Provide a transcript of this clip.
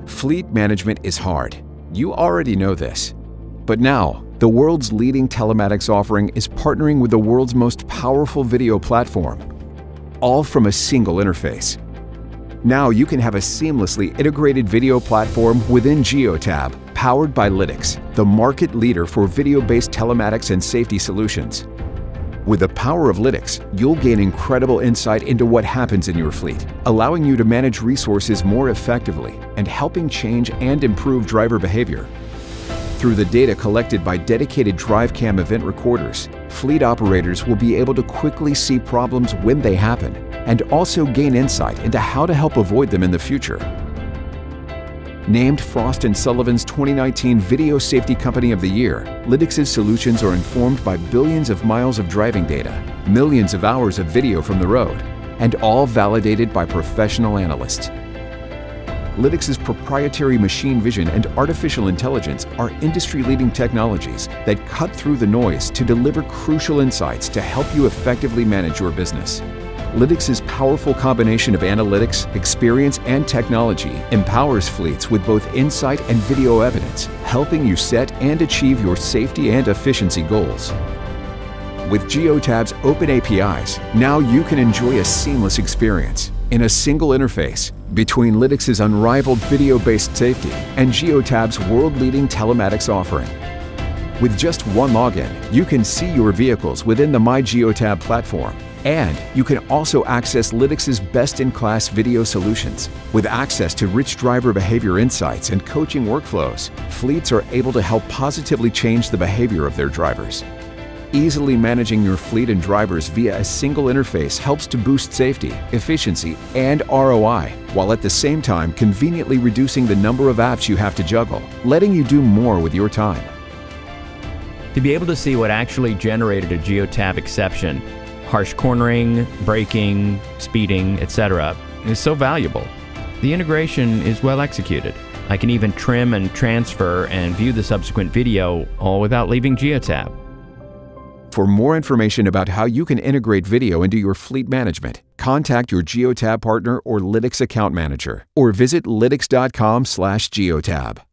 Fleet management is hard. You already know this. But now, the world's leading telematics offering is partnering with the world's most powerful video platform, all from a single interface. Now you can have a seamlessly integrated video platform within Geotab, powered by Lytx, the market leader for video-based telematics and safety solutions. With the power of Lytx, you'll gain incredible insight into what happens in your fleet, allowing you to manage resources more effectively and helping change and improve driver behavior. Through the data collected by dedicated DriveCam event recorders, fleet operators will be able to quickly see problems when they happen and also gain insight into how to help avoid them in the future. Named Frost & Sullivan's 2019 Video Safety Company of the Year, Lytx's solutions are informed by billions of miles of driving data, millions of hours of video from the road, and all validated by professional analysts. Lytx's proprietary machine vision and artificial intelligence are industry-leading technologies that cut through the noise to deliver crucial insights to help you effectively manage your business. Lytx's powerful combination of analytics, experience, and technology empowers fleets with both insight and video evidence, helping you set and achieve your safety and efficiency goals. With Geotab's open APIs, now you can enjoy a seamless experience in a single interface between Lytx's unrivaled video-based safety and Geotab's world-leading telematics offering. With just one login, you can see your vehicles within the My Geotab platform. And you can also access Lytx's best-in-class video solutions. With access to rich driver behavior insights and coaching workflows, fleets are able to help positively change the behavior of their drivers. Easily managing your fleet and drivers via a single interface helps to boost safety, efficiency, and ROI, while at the same time conveniently reducing the number of apps you have to juggle, letting you do more with your time. To be able to see what actually generated a Geotab exception, harsh cornering, braking, speeding, etc., is so valuable. The integration is well executed. I can even trim and transfer and view the subsequent video, all without leaving Geotab. For more information about how you can integrate video into your fleet management, contact your Geotab partner or Lytx account manager, or visit lytx.com/Geotab.